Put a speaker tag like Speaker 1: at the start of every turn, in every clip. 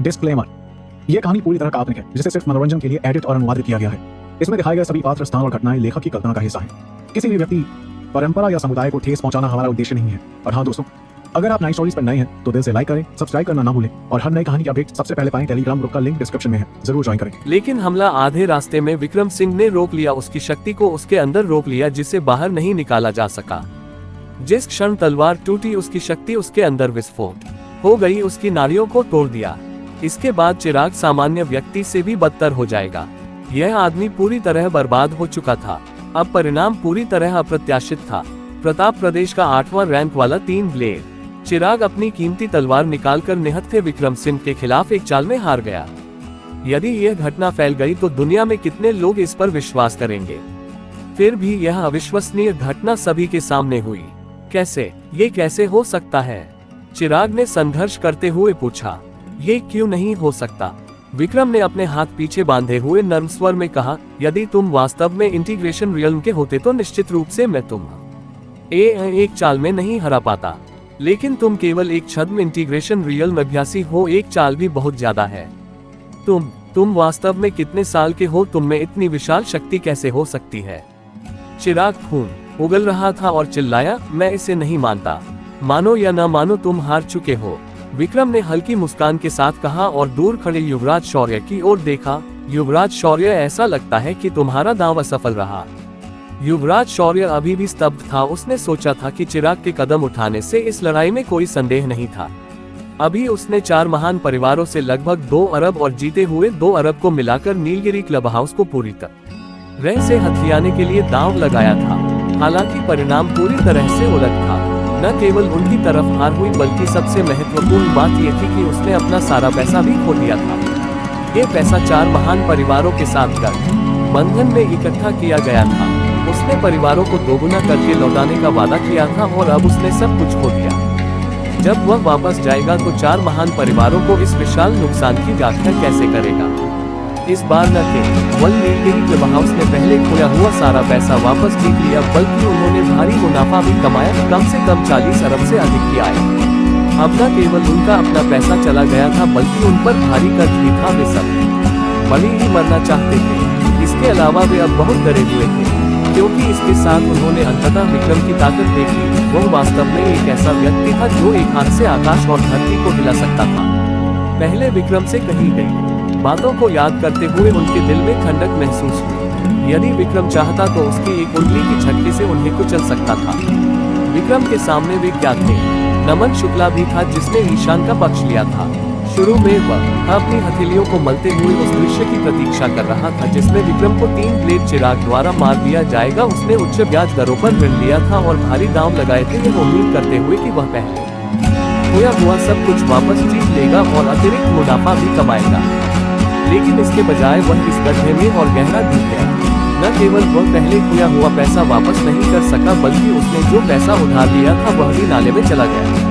Speaker 1: Disclaimer, यह कहानी पूरी तरह काल्पनिक है, जिसे सिर्फ मनोरंजन के लिए एडिट और अनुवादित किया गया है। इसमें दिखाए गए सभी पात्र, स्थान और घटनाएं लेखक की कल्पना का हिस्सा हैं। किसी भी व्यक्ति, परंपरा या समुदाय को ठेस पहुंचाना हमारा उद्देश्य नहीं है। और हाँ दोस्तों, अगर आप नाइट स्टोरीज पर नए हैं तो दिल से लाइक करें, सब्सक्राइब करना ना भूलें और हर नई कहानी की अपडेट सबसे पहले पाएं। टेलीग्राम ग्रुप का लिंक डिस्क्रिप्शन में है, जरूर ज्वाइन करें।
Speaker 2: लेकिन हमला आधे रास्ते में विक्रम सिंह ने रोक लिया, उसकी शक्ति को उसके अंदर रोक लिया जिसे बाहर नहीं निकाला जा सका। जिस क्षण तलवार टूटी, उसकी शक्ति उसके अंदर विस्फोट हो गई, उसकी नाड़ियों को तोड़ दिया। इसके बाद चिराग सामान्य व्यक्ति से भी बदतर हो जाएगा। यह आदमी पूरी तरह बर्बाद हो चुका था। अब परिणाम पूरी तरह अप्रत्याशित था। प्रताप प्रदेश का 8वां रैंक वाला 3 ब्लेड चिराग अपनी कीमती तलवार निकालकर निहत्थे विक्रम सिंह के खिलाफ एक चाल में हार गया। यदि यह घटना फैल गई तो दुनिया में कितने लोग इस पर विश्वास करेंगे। फिर भी यह अविश्वसनीय घटना सभी के सामने हुई। कैसे, ये कैसे हो सकता है? चिराग ने संघर्ष करते हुए पूछा। ये क्यों नहीं हो सकता? विक्रम ने अपने हाथ पीछे बांधे हुए नर्म स्वर में कहा, यदि तुम वास्तव में इंटीग्रेशन रियल्म के होते तो निश्चित रूप से मैं तुम एक चाल में नहीं हरा पाता। लेकिन तुम केवल एक छद्म इंटीग्रेशन रियल्म अभ्यासी हो, एक चाल भी बहुत ज्यादा है। तुम वास्तव में कितने साल के हो? तुम में इतनी विशाल शक्ति कैसे हो सकती है? चिराग खून उगल रहा था और चिल्लाया, मैं इसे नहीं मानता। मानो या न मानो, तुम हार चुके हो। विक्रम ने हल्की मुस्कान के साथ कहा और दूर खड़े युवराज शौर्य की ओर देखा। युवराज शौर्य, ऐसा लगता है कि तुम्हारा दांव असफल रहा। युवराज शौर्य अभी भी स्तब्ध था। उसने सोचा था कि चिराग के कदम उठाने से इस लड़ाई में कोई संदेह नहीं था। अभी उसने 4 महान परिवारों से लगभग 2 अरब और जीते हुए 2 अरब को मिलाकर नीलगिरी क्लब हाउस को पूरी तरह से हथियाने के लिए दांव लगाया था। हालांकि परिणाम पूरी तरह से उलट था। न केवल उनकी तरफ हार हुई, बल्कि सबसे महत्वपूर्ण बात यह थी कि उसने अपना सारा पैसा भी खो दिया था। ये पैसा 4 महान परिवारों के साथ बंधन में इकट्ठा किया गया था। उसने परिवारों को दोगुना करके लौटाने का वादा किया था और अब उसने सब कुछ खो दिया। जब वह वापस जाएगा तो 4 महान परिवारों को इस विशाल नुकसान की व्याख्या कैसे करेगा? इस बार न केवल नीलगिरी क्लब हाउस ने पहले खोया हुआ सारा पैसा वापस जीत लिया, बल्कि उन्होंने भारी मुनाफा भी कमाया, कम से कम 40 अरब से अधिक की आय। अब न केवल उनका अपना पैसा चला गया था, बल्कि उन पर भारी कर्ज भी था। वे सब बड़ी ही मरना चाहते थे। इसके अलावा वे अब बहुत डरे हुए थे, क्योंकि इसके साथ उन्होंने अंततः विक्रम की ताकत देख ली। वह वास्तव में एक ऐसा व्यक्ति था जो एक हाथ से आकाश और धरती को हिला सकता था। पहले विक्रम से कही गई बातों को याद करते हुए उनके दिल में ठंडक महसूस हुई। यदि विक्रम चाहता तो उसकी एक उंगली की झटके से उन्हें कुचल सकता था। विक्रम के सामने वे क्या थे? नमन शुक्ला भी था, जिसने ईशान का पक्ष लिया था। शुरू में वह अपनी हथेलियों को मलते हुए उस दृश्य की प्रतीक्षा कर रहा था जिसमें विक्रम को 3 ब्लेड चिराग द्वारा मार दिया जाएगा। उसने उच्च ब्याज दरों पर ऋण लिया था और भारी दांव लगाए थे, यह उम्मीद करते हुए कि वह पहले खोया हुआ सब कुछ वापस जीत लेगा और अतिरिक्त मुनाफा भी कमाएगा। लेकिन इसके बजाय वह इस गड्ढे में और गहरा डूब गया। न केवल वह पहले खोया हुआ पैसा वापस नहीं कर सका, बल्कि उसने जो पैसा उधार लिया था वह भी नाले में चला गया।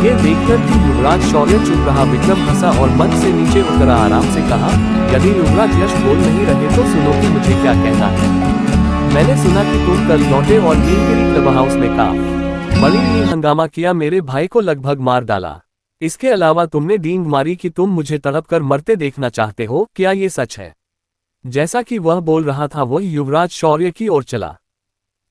Speaker 2: ये देखकर कि युवराज शौर्य चुप रहा, विक्रम हंसा और मंच से नीचे उतरा आराम से कहा, यदि युवराज यश बोल नहीं रहे तो सुनो कि मुझे क्या कहना है। मैंने सुना कि तुम कल लौटे और नीलगिरी क्लब हाउस में बड़ी ही हंगामा किया, मेरे भाई को लगभग मार डाला। इसके अलावा तुमने डींग मारी कि तुम मुझे तड़प कर मरते देखना चाहते हो। क्या ये सच है? जैसा कि वह बोल रहा था वह युवराज शौर्य की ओर चला।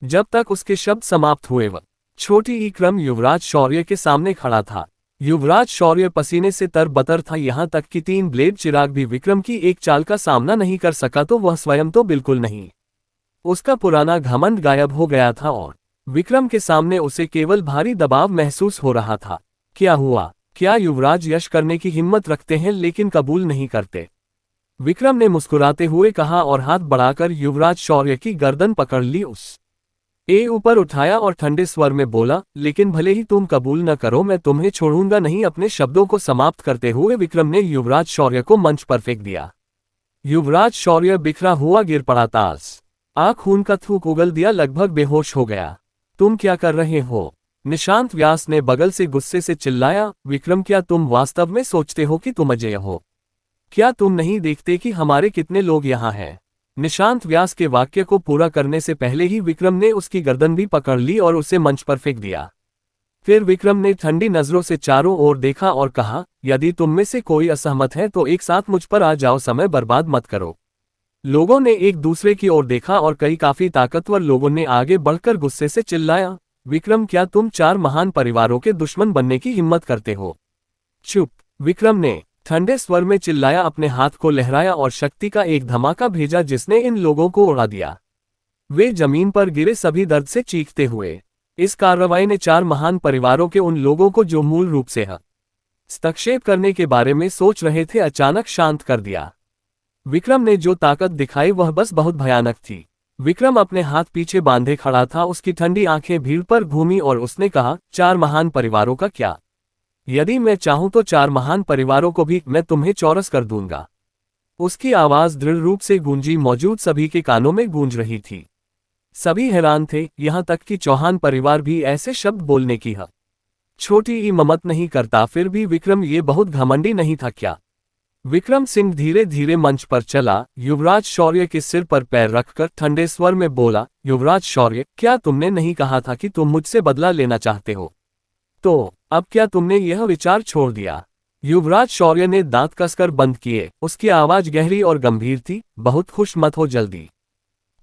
Speaker 2: जब तक उसके शब्द समाप्त हुए वह छोटी ही क्रम युवराज शौर्य के सामने खड़ा था। युवराज शौर्य पसीने से तरबतर था, यहाँ तक कि 3 ब्लेड चिराग भी विक्रम की एक चाल का सामना नहीं कर सका, तो वह स्वयं तो बिल्कुल नहीं। उसका पुराना घमंड गायब हो गया था और विक्रम के सामने उसे केवल भारी दबाव महसूस हो रहा था। क्या हुआ? क्या युवराज यश करने की हिम्मत रखते हैं लेकिन कबूल नहीं करते? विक्रम ने मुस्कुराते हुए कहा और हाथ बढ़ाकर युवराज शौर्य की गर्दन पकड़ ली, उसे ऊपर उठाया और ठंडे स्वर में बोला, लेकिन भले ही तुम कबूल न करो, मैं तुम्हें छोड़ूंगा नहीं। अपने शब्दों को समाप्त करते हुए विक्रम ने युवराज शौर्य को मंच पर फेंक दिया। युवराज शौर्य बिखरा हुआ गिर पड़ा, तास खून का थूक उगल दिया, लगभग बेहोश हो गया। तुम क्या कर रहे हो? निशांत व्यास ने बगल से गुस्से से चिल्लाया। विक्रम, क्या तुम वास्तव में सोचते हो कि तुम अजय हो? क्या तुम नहीं देखते कि हमारे कितने लोग यहाँ हैं? निशांत व्यास के वाक्य को पूरा करने से पहले ही विक्रम ने उसकी गर्दन भी पकड़ ली और उसे मंच पर फेंक दिया। फिर विक्रम ने ठंडी नजरों से चारों ओर देखा और कहा, यदि तुम में से कोई असहमत है तो एक साथ मुझ पर आ जाओ, समय बर्बाद मत करो। लोगों ने एक दूसरे की ओर देखा और कई काफी ताकतवर लोगों ने आगे बढ़कर गुस्से से चिल्लाया, विक्रम क्या तुम 4 महान परिवारों के दुश्मन बनने की हिम्मत करते हो? चुप! विक्रम ने ठंडे स्वर में चिल्लाया, अपने हाथ को लहराया और शक्ति का एक धमाका भेजा जिसने इन लोगों को उड़ा दिया। वे जमीन पर गिरे, सभी दर्द से चीखते हुए। इस कार्रवाई ने 4 महान परिवारों के उन लोगों को जो मूल रूप से हस्तक्षेप करने के बारे में सोच रहे थे अचानक शांत कर दिया। विक्रम ने जो ताकत दिखाई वह बस बहुत भयानक थी। विक्रम अपने हाथ पीछे बांधे खड़ा था, उसकी ठंडी आंखें भीड़ पर घूमी और उसने कहा, 4 महान परिवारों का क्या? यदि मैं चाहूं तो 4 महान परिवारों को भी मैं तुम्हें चौरस कर दूंगा। उसकी आवाज दृढ़ रूप से गूंजी, मौजूद सभी के कानों में गूंज रही थी। सभी हैरान थे, यहां तक कि चौहान परिवार भी ऐसे शब्द बोलने की छोटी ही ममत नहीं करता। फिर भी विक्रम ये बहुत घमंडी नहीं था क्या? विक्रम सिंह धीरे धीरे मंच पर चला, युवराज शौर्य के सिर पर पैर रखकर ठंडे स्वर में बोला, युवराज शौर्य, क्या तुमने नहीं कहा था कि तुम मुझसे बदला लेना चाहते हो? तो अब क्या तुमने यह विचार छोड़ दिया? युवराज शौर्य ने दांत कसकर बंद किए, उसकी आवाज गहरी और गंभीर थी, बहुत खुश मत हो जल्दी।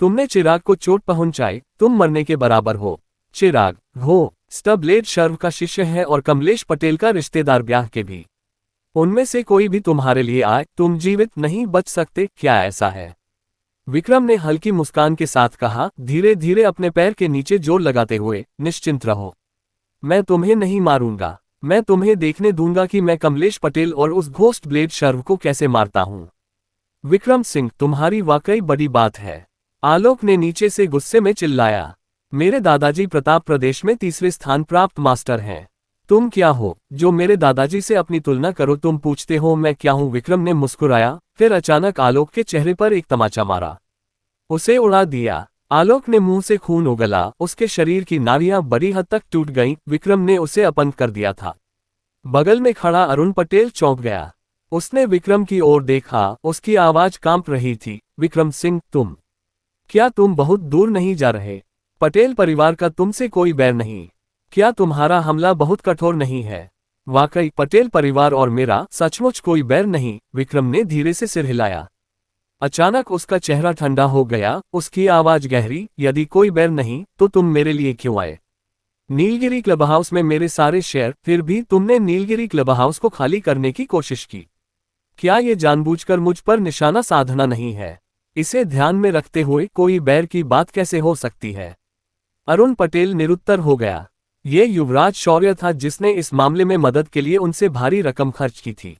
Speaker 2: तुमने चिराग को चोट पहुंचाई, तुम मरने के बराबर हो। चिराग हो स्टबलेड शर्व का शिष्य है और कमलेश पटेल का रिश्तेदार ब्याह के भी। उनमें से कोई भी तुम्हारे लिए आए, तुम जीवित नहीं बच सकते, क्या ऐसा है? विक्रम ने हल्की मुस्कान के साथ कहा, धीरे धीरे अपने पैर के नीचे जोर लगाते हुए, निश्चिंत रहो। मैं तुम्हें नहीं मारूंगा। मैं तुम्हें देखने दूंगा कि मैं कमलेश पटेल और उस घोस्ट ब्लेड शर्व को कैसे मारता हूं। विक्रम सिंह, तुम्हारी वाकई बड़ी बात है। आलोक ने नीचे से गुस्से में चिल्लाया, मेरे दादाजी प्रताप प्रदेश में 3रे स्थान प्राप्त मास्टर हैं। तुम क्या हो जो मेरे दादाजी से अपनी तुलना करो? तुम पूछते हो मैं क्या हूं? विक्रम ने मुस्कुराया, फिर अचानक आलोक के चेहरे पर एक तमाचा मारा, उसे उड़ा दिया। आलोक ने मुंह से खून उगला, उसके शरीर की नाड़ियां बड़ी हद तक टूट गईं। विक्रम ने उसे अपंग कर दिया था। बगल में खड़ा अरुण पटेल चौंक गया। उसने विक्रम की ओर देखा, उसकी आवाज कांप रही थी, विक्रम सिंह, क्या तुम बहुत दूर नहीं जा रहे? पटेल परिवार का तुमसे कोई बैर नहीं। क्या तुम्हारा हमला बहुत कठोर नहीं है? वाकई पटेल परिवार और मेरा सचमुच कोई बैर नहीं। विक्रम ने धीरे से सिर हिलाया। अचानक उसका चेहरा ठंडा हो गया, उसकी आवाज गहरी, यदि कोई बैर नहीं तो तुम मेरे लिए क्यों आए? नीलगिरी क्लब हाउस में मेरे सारे शेयर, फिर भी तुमने नीलगिरी क्लब हाउस को खाली करने की कोशिश की। क्या ये जानबूझकर मुझ पर निशाना साधना नहीं है? इसे ध्यान में रखते हुए कोई बैर की बात कैसे हो सकती है? अरुण पटेल निरुत्तर हो गया। ये युवराज शौर्य था जिसने इस मामले में मदद के लिए उनसे भारी रकम खर्च की थी।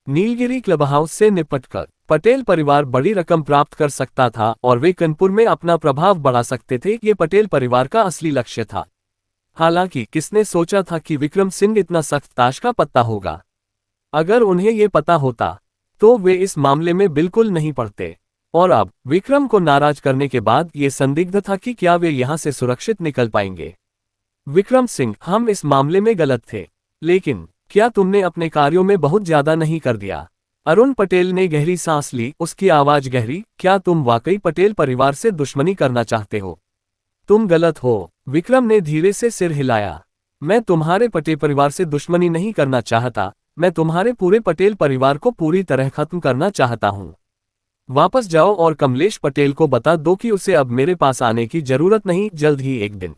Speaker 2: नीलगिरी क्लब हाउस से निपटकर पटेल परिवार बड़ी रकम प्राप्त कर सकता था और वे कानपुर में अपना प्रभाव बढ़ा सकते थे। ये पटेल परिवार का असली लक्ष्य था। हालांकि किसने सोचा था कि विक्रम सिंह इतना सख्त ताश का पत्ता होगा? अगर उन्हें ये पता होता तो वे इस मामले में बिल्कुल नहीं पड़ते। और अब विक्रम को नाराज करने के बाद ये संदिग्ध था कि क्या वे यहां से सुरक्षित निकल पाएंगे। विक्रम सिंह, हम इस मामले में गलत थे, लेकिन क्या तुमने अपने कार्यों में बहुत ज्यादा नहीं कर दिया? अरुण पटेल ने गहरी सांस ली, उसकी आवाज गहरी, क्या तुम वाकई पटेल परिवार से दुश्मनी करना चाहते हो? तुम गलत हो। विक्रम ने धीरे से सिर हिलाया। मैं तुम्हारे पटेल परिवार से दुश्मनी नहीं करना चाहता, मैं तुम्हारे पूरे पटेल परिवार को पूरी तरह खत्म करना चाहता हूं। वापस जाओ और कमलेश पटेल को बता दो कि उसे अब मेरे पास आने की जरूरत नहीं। जल्द ही एक दिन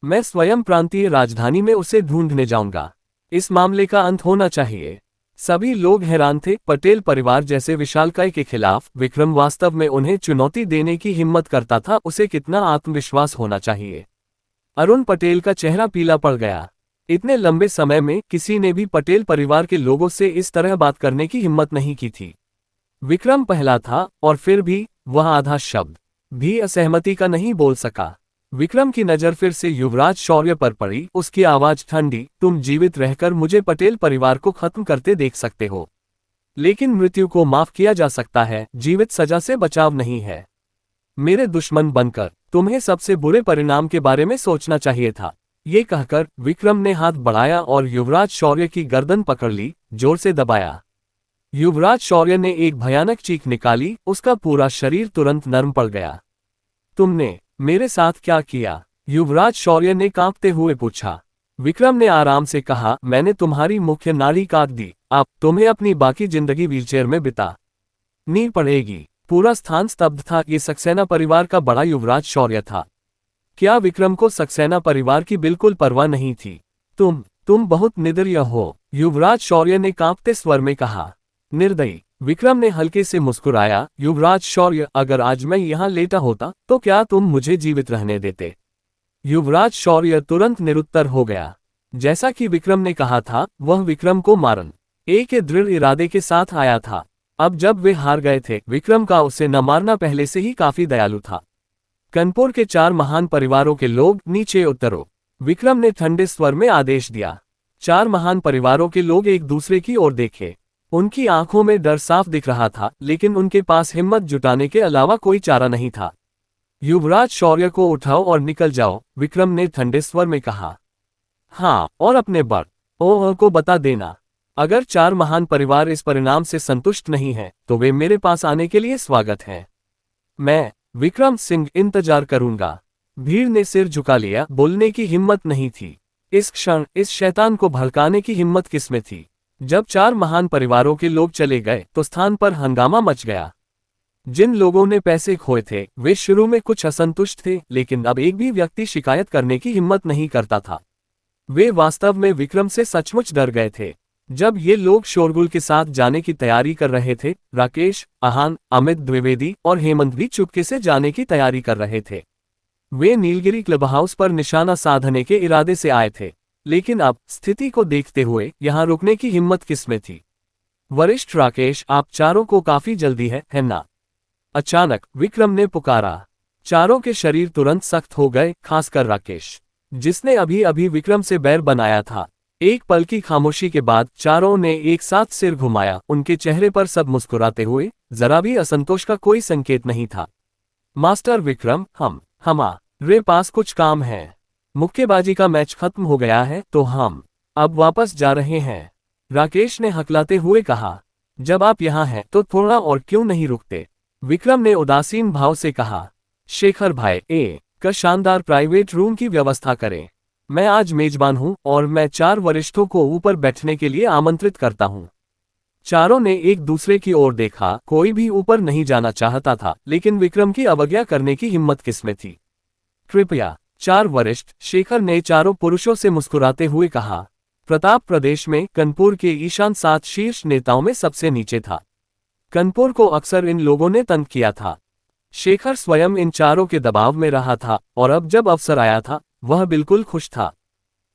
Speaker 2: मैं स्वयं प्रांतीय राजधानी में उसे ढूंढने जाऊंगा। इस मामले का अंत होना चाहिए। सभी लोग हैरान थे। पटेल परिवार जैसे विशालकाय के खिलाफ विक्रम वास्तव में उन्हें चुनौती देने की हिम्मत करता था। उसे कितना आत्मविश्वास होना चाहिए। अरुण पटेल का चेहरा पीला पड़ गया। इतने लंबे समय में किसी ने भी पटेल परिवार के लोगों से इस तरह बात करने की हिम्मत नहीं की थी। विक्रम पहला था और फिर भी वह आधा शब्द भी असहमति का नहीं बोल सका। विक्रम की नजर फिर से युवराज शौर्य पर पड़ी, उसकी आवाज ठंडी, तुम जीवित रहकर मुझे पटेल परिवार को खत्म करते देख सकते हो, लेकिन मृत्यु को माफ किया जा सकता है, जीवित सजा से बचाव नहीं है। मेरे दुश्मन बनकर तुम्हें सबसे बुरे परिणाम के बारे में सोचना चाहिए था। ये कहकर विक्रम ने हाथ बढ़ाया और युवराज शौर्य की गर्दन पकड़ ली, जोर से दबाया। युवराज शौर्य ने एक भयानक चीख निकाली, उसका पूरा शरीर तुरंत नर्म पड़ गया। तुमने मेरे साथ क्या किया? युवराज शौर्य ने कांपते हुए पूछा। विक्रम ने आराम से कहा, मैंने तुम्हारी मुख्य नाड़ी काट दी, अब तुम्हें अपनी बाकी जिंदगी व्हीलचेयर में बितानी पड़ेगी। पूरा स्थान स्तब्ध था। ये सक्सेना परिवार का बड़ा युवराज शौर्य था। क्या विक्रम को सक्सेना परिवार की बिल्कुल परवाह नहीं थी? तुम बहुत निडर हो, युवराज शौर्य ने कांपते स्वर में कहा। निर्दयी, विक्रम ने हल्के से मुस्कुराया। युवराज शौर्य, अगर आज मैं यहाँ लेटा होता तो क्या तुम मुझे जीवित रहने देते? युवराज शौर्य तुरंत निरुत्तर हो गया। जैसा कि विक्रम ने कहा था, वह विक्रम को मारने के दृढ़ इरादे के साथ आया था। अब जब वे हार गए थे, विक्रम का उसे न मारना पहले से ही काफी दयालु था। कानपुर के 4 महान परिवारों के लोग नीचे उतरो, विक्रम ने ठंडे स्वर में आदेश दिया। 4 महान परिवारों के लोग एक दूसरे की ओर देखे। उनकी आंखों में डर साफ दिख रहा था, लेकिन उनके पास हिम्मत जुटाने के अलावा कोई चारा नहीं था। युवराज शौर्य को उठाओ और निकल जाओ, विक्रम ने ठंडे स्वर में कहा। हाँ, और अपने बड़ को बता देना। अगर 4 महान परिवार इस परिणाम से संतुष्ट नहीं हैं, तो वे मेरे पास आने के लिए स्वागत हैं। मैं, विक्रम सिंह, इंतजार करूंगा। भीड़ ने सिर झुका लिया। बोलने की हिम्मत नहीं थी। इस क्षण इस शैतान को भड़काने की हिम्मत किसमें थी? जब 4 महान परिवारों के लोग चले गए तो स्थान पर हंगामा मच गया। जिन लोगों ने पैसे खोए थे वे शुरू में कुछ असंतुष्ट थे, लेकिन अब एक भी व्यक्ति शिकायत करने की हिम्मत नहीं करता था। वे वास्तव में विक्रम से सचमुच डर गए थे। जब ये लोग शोरगुल के साथ जाने की तैयारी कर रहे थे, राकेश, आहान, अमित द्विवेदी और हेमंत भी चुपके से जाने की तैयारी कर रहे थे। वे नीलगिरी क्लब हाउस पर निशाना साधने के इरादे से आए थे, लेकिन अब स्थिति को देखते हुए यहां रुकने की हिम्मत किसमें थी? वरिष्ठ राकेश, आप चारों को काफी जल्दी है ना? अचानक विक्रम ने पुकारा। चारों के शरीर तुरंत सख्त हो गए, खासकर राकेश, जिसने अभी अभी विक्रम से बैर बनाया था। एक पल की खामोशी के बाद चारों ने एक साथ सिर घुमाया। उनके चेहरे पर सब मुस्कुराते हुए, जरा भी असंतोष का कोई संकेत नहीं था। मास्टर विक्रम, हमारे पास कुछ काम है। मुक्केबाजी का मैच खत्म हो गया है तो हम अब वापस जा रहे हैं, राकेश ने हकलाते हुए कहा। जब आप यहाँ हैं तो थोड़ा और क्यों नहीं रुकते? विक्रम ने उदासीन भाव से कहा। शेखर भाई, का शानदार प्राइवेट रूम की व्यवस्था करें। मैं आज मेजबान हूं और मैं 4 वरिष्ठों को ऊपर बैठने के लिए आमंत्रित करता हूं। चारों ने एक दूसरे की ओर देखा। कोई भी ऊपर नहीं जाना चाहता था, लेकिन विक्रम की अवज्ञा करने की हिम्मत किसमें थी? कृपया। 4 वरिष्ठ, शेखर ने चारों पुरुषों से मुस्कुराते हुए कहा। प्रताप प्रदेश में कानपुर के ईशान 7 शीर्ष नेताओं में सबसे नीचे था। कानपुर को अक्सर इन लोगों ने तंग किया था। शेखर स्वयं इन चारों के दबाव में रहा था, और अब जब अवसर आया था वह बिल्कुल खुश था।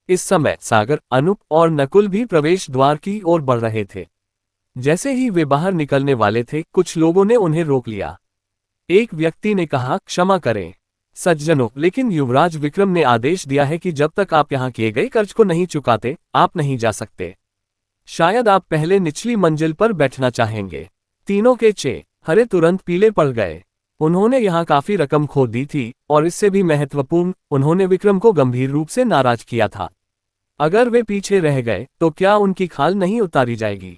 Speaker 2: इस समय सागर, अनूप और नकुल भी प्रवेश द्वार की ओर बढ़ रहे थे। जैसे ही वे बाहर निकलने वाले थे, कुछ लोगों ने उन्हें रोक लिया। एक व्यक्ति ने कहा, क्षमा करें सज्जनों, लेकिन युवराज विक्रम ने आदेश दिया है कि जब तक आप यहाँ किए गए कर्ज को नहीं चुकाते, आप नहीं जा सकते। शायद आप पहले निचली मंजिल पर बैठना चाहेंगे। तीनों के चेहरे तुरंत पीले पड़ गए। उन्होंने यहाँ काफी रकम खो दी थी, और इससे भी महत्वपूर्ण, उन्होंने विक्रम को गंभीर रूप से नाराज किया था। अगर वे पीछे रह गए तो क्या उनकी खाल नहीं उतारी जाएगी?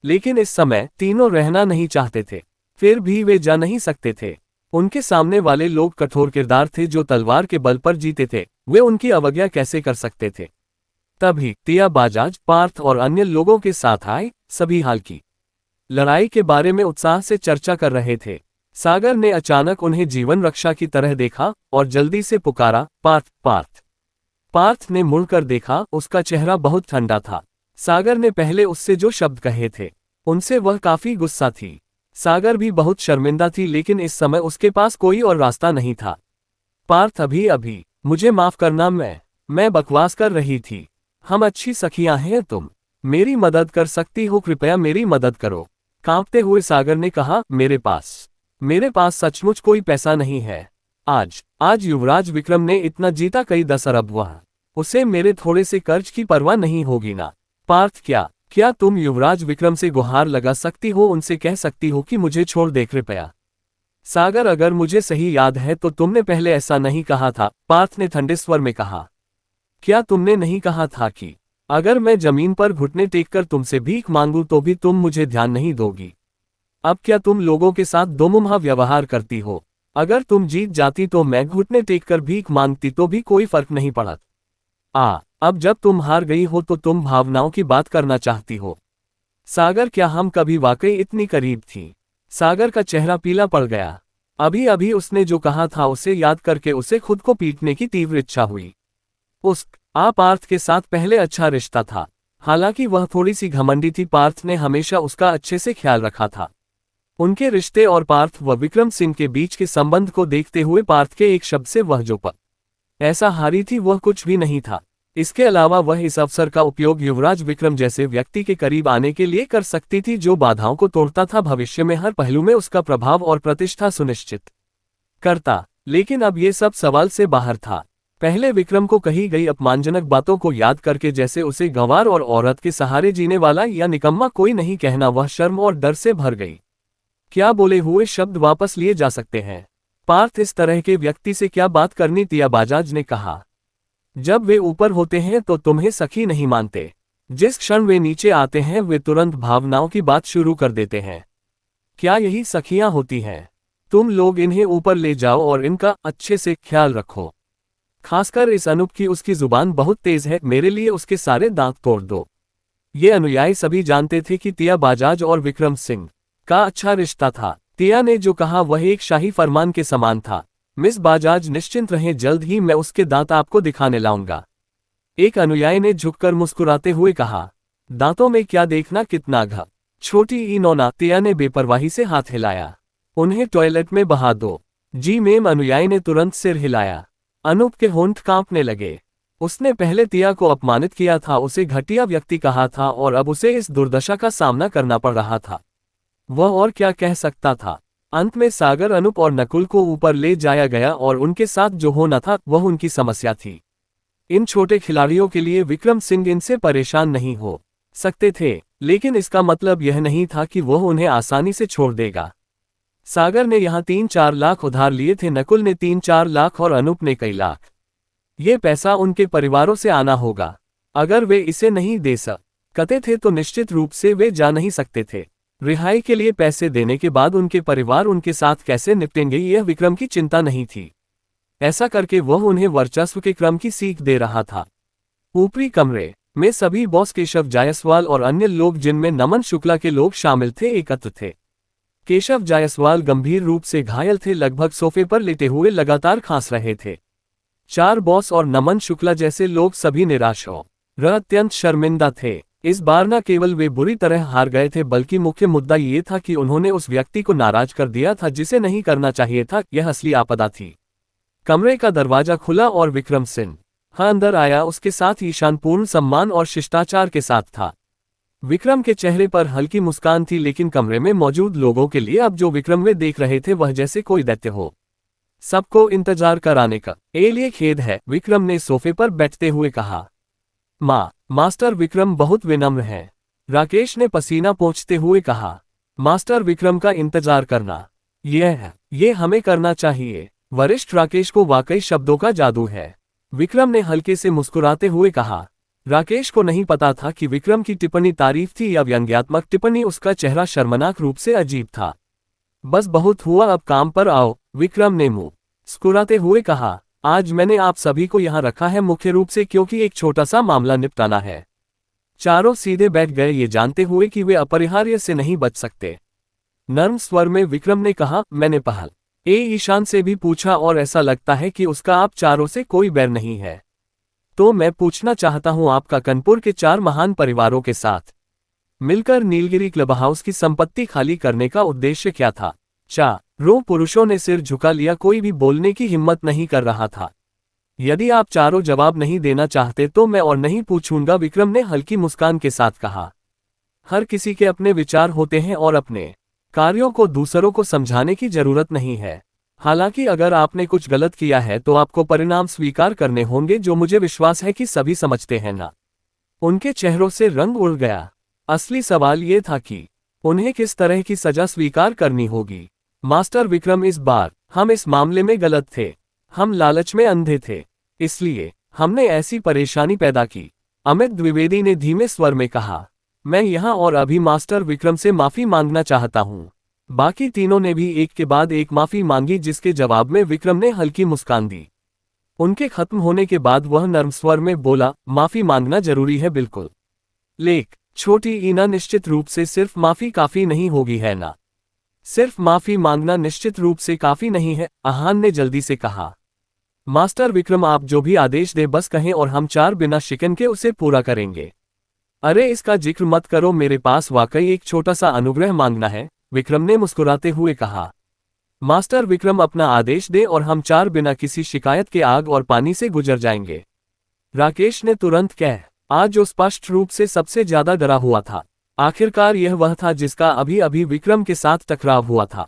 Speaker 2: लेकिन इस समय तीनों रहना नहीं चाहते थे, फिर भी वे जा नहीं सकते थे। उनके सामने वाले लोग कठोर किरदार थे जो तलवार के बल पर जीते थे। वे उनकी अवज्ञा कैसे कर सकते थे? तभी तिया बाजाज, पार्थ और अन्य लोगों के साथ आए। सभी हाल की लड़ाई के बारे में उत्साह से चर्चा कर रहे थे। सागर ने अचानक उन्हें जीवन रक्षा की तरह देखा और जल्दी से पुकारा, पार्थ, पार्थ। पार्थ ने मुड़कर देखा। उसका चेहरा बहुत ठंडा था। सागर ने पहले उससे जो शब्द कहे थे, उनसे वह काफी गुस्सा थी। सागर भी बहुत शर्मिंदा थी, लेकिन इस समय उसके पास कोई और रास्ता नहीं था। पार्थ, अभी मुझे माफ करना, मैं बकवास कर रही थी। हम अच्छी सखियां हैं, तुम मेरी मदद कर सकती हो, कृपया मेरी मदद करो। कांपते हुए सागर ने कहा, मेरे पास सचमुच कोई पैसा नहीं है। आज युवराज विक्रम ने इतना जीता, कई 10 अरब, वह उसे मेरे थोड़े से कर्ज की परवाह नहीं होगी ना? पार्थ, क्या तुम युवराज विक्रम से गुहार लगा सकती हो, उनसे कह सकती हो कि मुझे छोड़ दे कृपया? सागर, अगर मुझे सही याद है तो तुमने पहले ऐसा नहीं कहा था, पार्थ ने ठंडे स्वर में कहा। क्या तुमने नहीं कहा था कि अगर मैं जमीन पर घुटने टेककर तुमसे भीख मांगूं तो भी तुम मुझे ध्यान नहीं दोगी? अब क्या तुम लोगों के साथ दोमुहा व्यवहार करती हो? अगर तुम जीत जाती तो मैं घुटने टेककर भीख मांगती तो भी कोई फर्क नहीं पड़ा। अब जब तुम हार गई हो तो तुम भावनाओं की बात करना चाहती हो। सागर, क्या हम कभी वाकई इतनी करीब थी? सागर का चेहरा पीला पड़ गया। अभी अभी उसने जो कहा था उसे याद करके उसे खुद को पीटने की तीव्र इच्छा हुई। पार्थ के साथ पहले अच्छा रिश्ता था। हालांकि वह थोड़ी सी घमंडी थी, पार्थ ने हमेशा उसका अच्छे से ख्याल रखा था। उनके रिश्ते और पार्थ व विक्रम सिंह के बीच के संबंध को देखते हुए पार्थ के एक शब्द से वह जो पर ऐसा हारी थी वह कुछ भी नहीं था। इसके अलावा वह इस अवसर का उपयोग युवराज विक्रम जैसे व्यक्ति के करीब आने के लिए कर सकती थी जो बाधाओं को तोड़ता था, भविष्य में हर पहलू में उसका प्रभाव और प्रतिष्ठा सुनिश्चित करता। लेकिन अब ये सब सवाल से बाहर था। पहले विक्रम को कही गई अपमानजनक बातों को याद करके जैसे उसे गंवार और औरत के सहारे जीने वाला या निकम्मा कोई नहीं कहना, वह शर्म और डर से भर गई। क्या बोले हुए शब्द वापस लिए जा सकते हैं? पार्थ इस तरह के व्यक्ति से क्या बात करनी? तिया बजाज ने कहा। जब वे ऊपर होते हैं तो तुम्हें सखी नहीं मानते। जिस क्षण वे नीचे आते हैं वे तुरंत भावनाओं की बात शुरू कर देते हैं। क्या यही सखियां होती हैं? तुम लोग इन्हें ऊपर ले जाओ और इनका अच्छे से ख्याल रखो। खासकर इस अनूप की, उसकी जुबान बहुत तेज है, मेरे लिए उसके सारे दांत तोड़ दो। ये अनुयायी सभी जानते थे कि तिया बजाज और विक्रम सिंह का अच्छा रिश्ता था। तिया ने जो कहा वह एक शाही फरमान के समान था। मिस बजाज निश्चिंत रहें, जल्द ही मैं उसके दांत आपको दिखाने लाऊंगा। एक अनुयायी ने झुककर मुस्कुराते हुए कहा। दांतों में क्या देखना, कितना घ छोटी इनोना। तिया ने बेपरवाही से हाथ हिलाया। उन्हें टॉयलेट में बहा दो। जी मैम, अनुयायी ने तुरंत सिर हिलाया। अनूप के होंठ कांपने लगे। उसने पहले तिया को अपमानित किया था, उसे घटिया व्यक्ति कहा था और अब उसे इस दुर्दशा का सामना करना पड़ रहा था। वह और क्या कह सकता था? अंत में सागर, अनूप और नकुल को ऊपर ले जाया गया और उनके साथ जो होना था वह उनकी समस्या थी। इन छोटे खिलाड़ियों के लिए विक्रम सिंह इनसे परेशान नहीं हो सकते थे, लेकिन इसका मतलब यह नहीं था कि वह उन्हें आसानी से छोड़ देगा। सागर ने यहाँ 3-4 लाख उधार लिए थे, नकुल ने 3-4 लाख और अनूप ने कई लाख। ये पैसा उनके परिवारों से आना होगा। अगर वे इसे नहीं दे सकते थे तो निश्चित रूप से वे जा नहीं सकते थे। रिहाई के लिए पैसे देने के बाद उनके परिवार उनके साथ कैसे निपटेंगे, यह विक्रम की चिंता नहीं थी। ऐसा करके वह उन्हें वर्चस्व के क्रम की सीख दे रहा था। ऊपरी कमरे में सभी बॉस केशव जायसवाल और अन्य लोग, जिनमें नमन शुक्ला के लोग शामिल थे, एकत्र थे। केशव जायसवाल गंभीर रूप से घायल थे, लगभग सोफे पर लेटे हुए लगातार खांस रहे थे। 4 बॉस और नमन शुक्ला जैसे लोग सभी निराश और अत्यंत शर्मिंदा थे। इस बार न केवल वे बुरी तरह हार गए थे, बल्कि मुख्य मुद्दा ये था कि उन्होंने उस व्यक्ति को नाराज कर दिया था जिसे नहीं करना चाहिए था। यह असली आपदा थी। कमरे का दरवाजा खुला और विक्रम सिंह अंदर आया। उसके साथ ईशान पूर्ण सम्मान और शिष्टाचार के साथ था। विक्रम के चेहरे पर हल्की मुस्कान थी, लेकिन कमरे में मौजूद लोगों के लिए अब जो विक्रम वे देख रहे थे वह जैसे कोई दैत्य हो। सबको इंतजार कराने का लिए खेद है, विक्रम ने सोफे पर बैठते हुए कहा। मास्टर विक्रम बहुत विनम्र हैं, राकेश ने पसीना पोंछते हुए कहा। मास्टर विक्रम का इंतजार करना, ये हमें करना चाहिए। वरिष्ठ राकेश को वाकई शब्दों का जादू है, विक्रम ने हल्के से मुस्कुराते हुए कहा। राकेश को नहीं पता था कि विक्रम की टिप्पणी तारीफ थी या व्यंग्यात्मक टिप्पणी। उसका चेहरा शर्मनाक रूप से अजीब था। बस बहुत हुआ, अब काम पर आओ, विक्रम ने मुंह मुस्कुराते हुए कहा। आज मैंने आप सभी को यहाँ रखा है मुख्य रूप से क्योंकि एक छोटा सा मामला निपटाना है। चारों सीधे बैठ गए, ये जानते हुए कि वे अपरिहार्य से नहीं बच सकते। नर्म स्वर में विक्रम ने कहा, मैंने पहल ईशान से भी पूछा और ऐसा लगता है कि उसका आप चारों से कोई बैर नहीं है। तो मैं पूछना चाहता हूं, आपका कानपुर के 4 महान परिवारों के साथ मिलकर नीलगिरी क्लब हाउस की संपत्ति खाली करने का उद्देश्य क्या था? चारों पुरुषों ने सिर झुका लिया, कोई भी बोलने की हिम्मत नहीं कर रहा था। यदि आप चारों जवाब नहीं देना चाहते तो मैं और नहीं पूछूंगा, विक्रम ने हल्की मुस्कान के साथ कहा। हर किसी के अपने विचार होते हैं और अपने कार्यों को दूसरों को समझाने की जरूरत नहीं है। हालांकि अगर आपने कुछ गलत किया है तो आपको परिणाम स्वीकार करने होंगे, जो मुझे विश्वास है कि सभी समझते हैं ना। उनके चेहरों से रंग उड़ गया। असली सवाल ये था कि उन्हें किस तरह की सजा स्वीकार करनी होगी। मास्टर विक्रम, इस बार हम इस मामले में गलत थे। हम लालच में अंधे थे, इसलिए हमने ऐसी परेशानी पैदा की, अमित द्विवेदी ने धीमे स्वर में कहा। मैं यहाँ और अभी मास्टर विक्रम से माफी मांगना चाहता हूँ। बाकी तीनों ने भी एक के बाद एक माफी मांगी, जिसके जवाब में विक्रम ने हल्की मुस्कान दी। उनके खत्म होने के बाद वह नर्म स्वर में बोला, माफी मांगना जरूरी है बिल्कुल। लेक छोटी ईना निश्चित रूप से सिर्फ माफी काफी नहीं होगी है ना। सिर्फ माफी मांगना निश्चित रूप से काफी नहीं है, आहान ने जल्दी से कहा। मास्टर विक्रम आप जो भी आदेश दे बस कहें और हम 4 बिना शिकन के उसे पूरा करेंगे। अरे इसका जिक्र मत करो, मेरे पास वाकई एक छोटा सा अनुग्रह मांगना है, विक्रम ने मुस्कुराते हुए कहा। मास्टर विक्रम अपना आदेश दे और हम 4 बिना किसी शिकायत के आग और पानी से गुजर जाएंगे। राकेश ने तुरंत कह। आज जो स्पष्ट रूप से सबसे ज्यादा डरा हुआ था, आखिरकार यह वह था जिसका अभी अभी विक्रम के साथ टकराव हुआ था।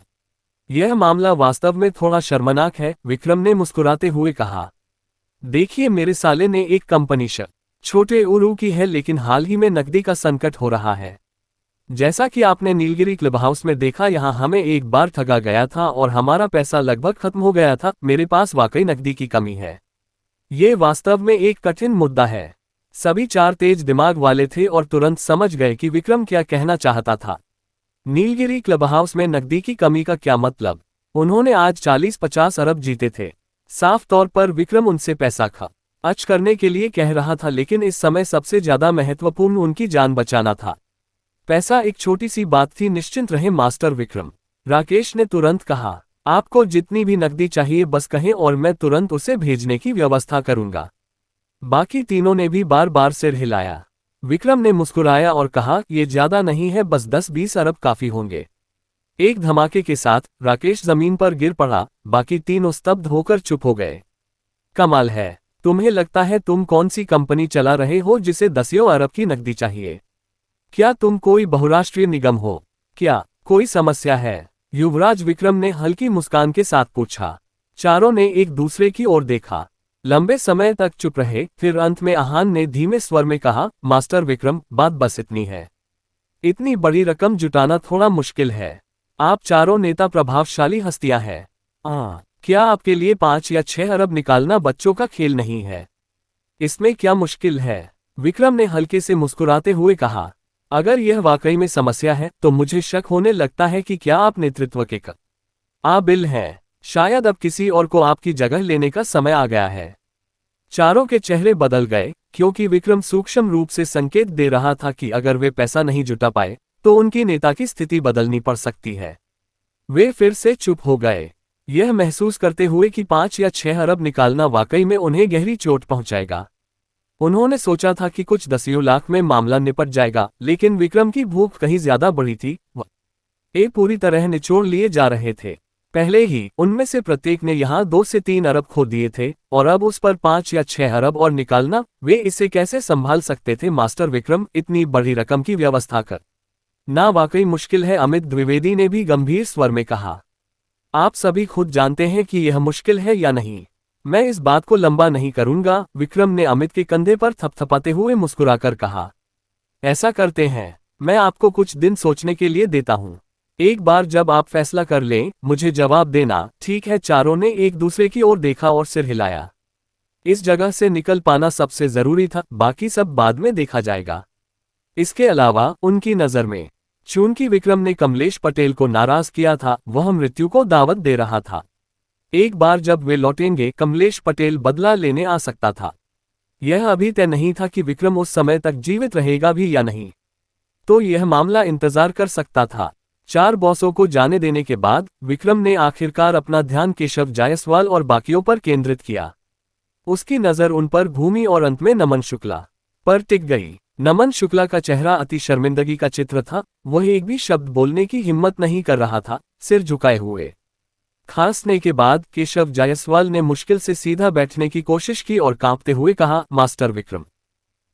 Speaker 2: यह मामला वास्तव में थोड़ा शर्मनाक है, विक्रम ने मुस्कुराते हुए कहा। देखिए मेरे साले ने एक कंपनी छोटे उरू की है, लेकिन हाल ही में नकदी का संकट हो रहा है। जैसा कि आपने नीलगिरी क्लब हाउस में देखा, यहां हमें एक बार ठगा गया था और हमारा पैसा लगभग खत्म हो गया था। मेरे पास वाकई नकदी की कमी है। ये वास्तव में एक कठिन मुद्दा है। सभी 4 तेज दिमाग वाले थे और तुरंत समझ गए कि विक्रम क्या कहना चाहता था। नीलगिरी क्लब हाउस में नकदी की कमी का क्या मतलब? उन्होंने आज 40-50 अरब जीते थे। साफ तौर पर विक्रम उनसे पैसा खर्च करने के लिए कह रहा था, लेकिन इस समय सबसे ज्यादा महत्वपूर्ण उनकी जान बचाना था। पैसा एक छोटी सी बात थी, निश्चिंत रहे मास्टर विक्रम, राकेश ने तुरंत कहा। आपको जितनी भी नकदी चाहिए बस कहें और मैं तुरंत उसे भेजने की व्यवस्था करूंगा। बाकी तीनों ने भी बार बार सिर हिलाया। विक्रम ने मुस्कुराया और कहा, यह ज्यादा नहीं है, बस 10-20 अरब काफी होंगे। एक धमाके के साथ राकेश जमीन पर गिर पड़ा। बाकी तीनों स्तब्ध होकर चुप हो गए। कमाल है, तुम्हें लगता है तुम कौन सी कंपनी चला रहे हो जिसे 10 अरब की नकदी चाहिए? क्या तुम कोई बहुराष्ट्रीय निगम हो? क्या कोई समस्या है? युवराज विक्रम ने हल्की मुस्कान के साथ पूछा। चारों ने एक दूसरे की ओर देखा। लंबे समय तक चुप रहे, फिर अंत में आहान ने धीमे स्वर में कहा, मास्टर विक्रम, बात बस इतनी है। इतनी बड़ी रकम जुटाना थोड़ा मुश्किल है। आप चारों नेता प्रभावशाली हस्तियां हैं। क्या आपके लिए 5 या 6 अरब निकालना बच्चों का खेल नहीं है? इसमें क्या मुश्किल है? विक्रम ने हल्के से मुस्कुराते हुए कहा। अगर यह वाकई में समस्या है तो मुझे शक होने लगता है कि क्या आप नेतृत्व के काबिल हैं। शायद अब किसी और को आपकी जगह लेने का समय आ गया है। चारों के चेहरे बदल गए, क्योंकि विक्रम सूक्ष्म रूप से संकेत दे रहा था कि अगर वे पैसा नहीं जुटा पाए तो उनकी नेता की स्थिति बदलनी पड़ सकती है। वे फिर से चुप हो गए, यह महसूस करते हुए कि 5 या 6 अरब निकालना वाकई में उन्हें गहरी चोट पहुंचाएगा। उन्होंने सोचा था कि कुछ 10 लाख में मामला निपट जाएगा, लेकिन विक्रम की भूख कहीं ज्यादा बड़ी थी। वे पूरी तरह निचोड़ लिए जा रहे थे। पहले ही उनमें से प्रत्येक ने यहां 2 से 3 अरब खो दिए थे और अब उस पर 5 या 6 अरब और निकालना, वे इसे कैसे संभाल सकते थे? मास्टर विक्रम, इतनी बड़ी रकम की व्यवस्था कर ना वाकई मुश्किल है, अमित द्विवेदी ने भी गंभीर स्वर में कहा। आप सभी खुद जानते हैं कि यह मुश्किल है या नहीं। मैं इस बात को लंबा नहीं करूंगा, विक्रम ने अमित के कंधे पर थपथपाते हुए मुस्कुराकर कहा। ऐसा करते हैं, मैं आपको कुछ दिन सोचने के लिए देता हूं। एक बार जब आप फैसला कर लें, मुझे जवाब देना, ठीक है? चारों ने एक दूसरे की ओर देखा और सिर हिलाया। इस जगह से निकल पाना सबसे जरूरी था, बाकी सब बाद में देखा जाएगा। इसके अलावा उनकी नजर में चूंकि विक्रम ने कमलेश पटेल को नाराज किया था, वह मृत्यु को दावत दे रहा था। एक बार जब वे लौटेंगे, कमलेश पटेल बदला लेने आ सकता था। यह अभी तय नहीं था कि विक्रम उस समय तक जीवित रहेगा भी या नहीं, तो यह मामला इंतजार कर सकता था। 4 बॉसों को जाने देने के बाद विक्रम ने आखिरकार अपना ध्यान केशव जायसवाल और बाकियों पर केंद्रित किया। उसकी नजर उन पर घूमी और अंत में नमन शुक्ला पर टिक गई। नमन शुक्ला का चेहरा अति शर्मिंदगी का चित्र था। वह एक भी शब्द बोलने की हिम्मत नहीं कर रहा था, सिर झुकाए हुए। खांसने के बाद केशव जायसवाल ने मुश्किल से सीधा बैठने की कोशिश की और कांपते हुए कहा, मास्टर विक्रम,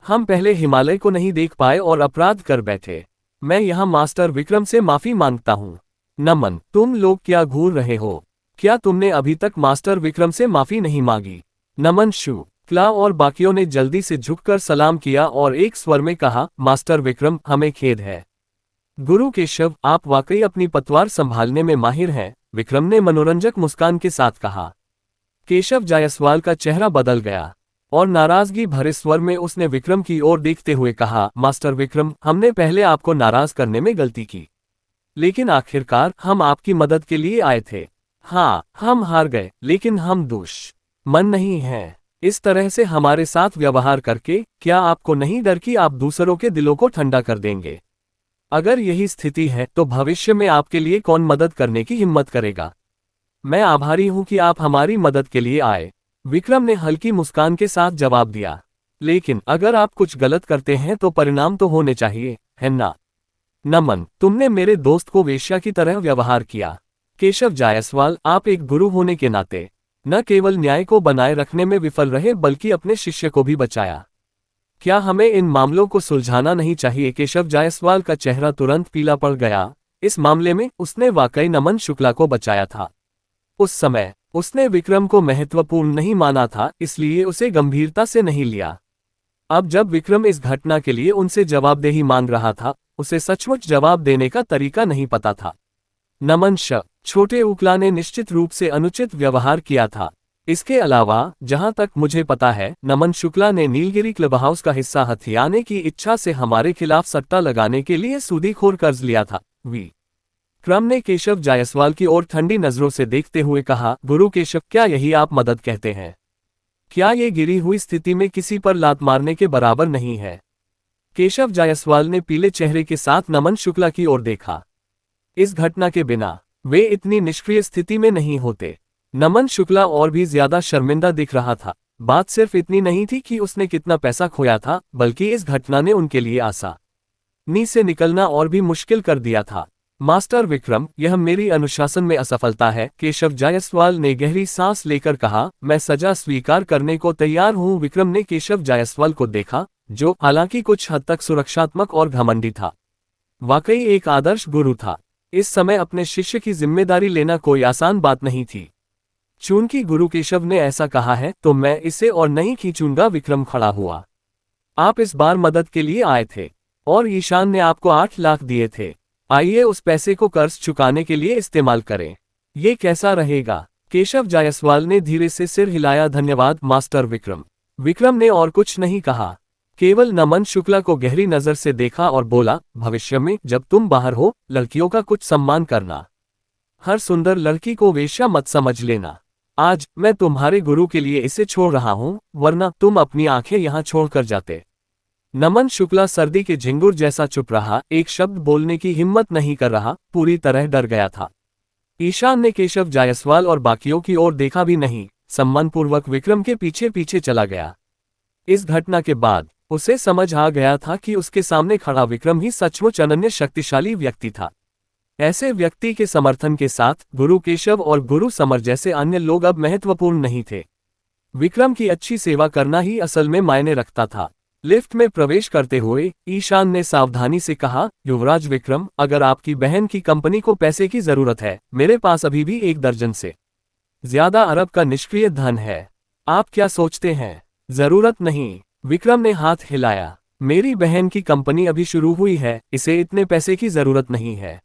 Speaker 2: हम पहले हिमालय को नहीं देख पाए और अपराध कर बैठे। मैं यहाँ मास्टर विक्रम से माफी मांगता हूँ। नमन, तुम लोग क्या घूर रहे हो? क्या तुमने अभी तक मास्टर विक्रम से माफी नहीं मांगी? नमन शुक्ला और बाकियों ने जल्दी से झुककर सलाम किया और एक स्वर में कहा, मास्टर विक्रम, हमें खेद है। गुरु केशव, आप वाकई अपनी पतवार संभालने में माहिर हैं, विक्रम ने मनोरंजक मुस्कान के साथ कहा। केशव जायसवाल का चेहरा बदल गया और नाराजगी भरे स्वर में उसने विक्रम की ओर देखते हुए कहा, मास्टर विक्रम, हमने पहले आपको नाराज करने में गलती की, लेकिन आखिरकार हम आपकी मदद के लिए आए थे। हाँ, हम हार गए, लेकिन हम मन नहीं है। इस तरह से हमारे साथ व्यवहार करके क्या आपको नहीं डर कि आप दूसरों के दिलों को ठंडा कर देंगे? अगर यही स्थिति है तो भविष्य में आपके लिए कौन मदद करने की हिम्मत करेगा? मैं आभारी हूं कि आप हमारी मदद के लिए आए, विक्रम ने हल्की मुस्कान के साथ जवाब दिया। लेकिन अगर आप कुछ गलत करते हैं तो परिणाम तो होने चाहिए, है ना? नमन, तुमने मेरे दोस्त को वेश्या की तरह व्यवहार किया। केशव जायसवाल, आप एक गुरु होने के नाते न केवल न्याय को बनाए रखने में विफल रहे बल्कि अपने शिष्य को भी बचाया। क्या हमें इन मामलों को सुलझाना नहीं चाहिए? केशव जायसवाल का चेहरा तुरंत पीला पड़ गया। इस मामले में उसने वाकई नमन शुक्ला को बचाया था। उस समय उसने विक्रम को महत्वपूर्ण नहीं माना था, इसलिए उसे गंभीरता से नहीं लिया। अब जब विक्रम इस घटना के लिए उनसे जवाबदेही मांग रहा था, उसे सचमुच जवाब देने का तरीका नहीं पता था। नमन छोटे उकला ने निश्चित रूप से अनुचित व्यवहार किया था। इसके अलावा जहां तक मुझे पता है, नमन शुक्ला ने नीलगिरी क्लब हाउस का हिस्सा हथियाने की इच्छा से हमारे खिलाफ सट्टा लगाने के लिए सूदीखोर कर्ज लिया था। विक्रम ने केशव जायसवाल की ओर ठंडी नजरों से देखते हुए कहा, गुरु केशव, क्या यही आप मदद कहते हैं? क्या ये गिरी हुई स्थिति में किसी पर लात मारने के बराबर नहीं है? केशव जायसवाल ने पीले चेहरे के साथ नमन शुक्ला की ओर देखा। इस घटना के बिना वे इतनी निष्क्रिय स्थिति में नहीं होते। नमन शुक्ला और भी ज्यादा शर्मिंदा दिख रहा था। बात सिर्फ इतनी नहीं थी कि उसने कितना पैसा खोया था, बल्कि इस घटना ने उनके लिए आसानी से निकलना और भी मुश्किल कर दिया था। मास्टर विक्रम, यह मेरी अनुशासन में असफलता है, केशव जायसवाल ने गहरी सांस लेकर कहा। मैं सजा स्वीकार करने को तैयार हूं। विक्रम ने केशव जायसवाल को देखा, जो हालांकि कुछ हद तक सुरक्षात्मक और घमंडी था। वाकई एक आदर्श गुरु था। इस समय अपने शिष्य की जिम्मेदारी लेना कोई आसान बात नहीं थी। चूंकि गुरु केशव ने ऐसा कहा है तो मैं इसे और नहीं खींचूंगा। विक्रम खड़ा हुआ। आप इस बार मदद के लिए आए थे और ईशान ने आपको 8 लाख दिए थे। आइए उस पैसे को कर्ज चुकाने के लिए इस्तेमाल करें। ये कैसा रहेगा? केशव जायसवाल ने धीरे से सिर हिलाया। धन्यवाद मास्टर विक्रम। विक्रम ने और कुछ नहीं कहा, केवल नमन शुक्ला को गहरी नजर से देखा और बोला, भविष्य में जब तुम बाहर हो, लड़कियों का कुछ सम्मान करना। हर सुंदर लड़की को वेश्या मत समझ लेना। आज मैं तुम्हारे गुरु के लिए इसे छोड़ रहा हूं, वरना तुम अपनी आंखें यहां छोड़कर जाते। नमन शुक्ला सर्दी के झिंगुर जैसा चुप रहा, एक शब्द बोलने की हिम्मत नहीं कर रहा, पूरी तरह डर गया था। ईशान ने केशव जायसवाल और बाकियों की ओर देखा भी नहीं, सम्मानपूर्वक विक्रम के पीछे पीछे चला गया। इस घटना के बाद उसे समझ आ गया था कि उसके सामने खड़ा विक्रम ही सचमुच अनन्य शक्तिशाली व्यक्ति था। ऐसे व्यक्ति के समर्थन के साथ गुरु केशव और गुरु समर जैसे अन्य लोग अब महत्वपूर्ण नहीं थे। विक्रम की अच्छी सेवा करना ही असल में मायने रखता था। लिफ्ट में प्रवेश करते हुए ईशान ने सावधानी से कहा, युवराज विक्रम, अगर आपकी बहन की कंपनी को पैसे की जरूरत है, मेरे पास अभी भी 1 दर्जन से ज्यादा अरब का निष्क्रिय धन है। आप क्या सोचते हैं? जरूरत नहीं, विक्रम ने हाथ हिलाया। मेरी बहन की कंपनी अभी शुरू हुई है, इसे इतने पैसे की जरूरत नहीं है।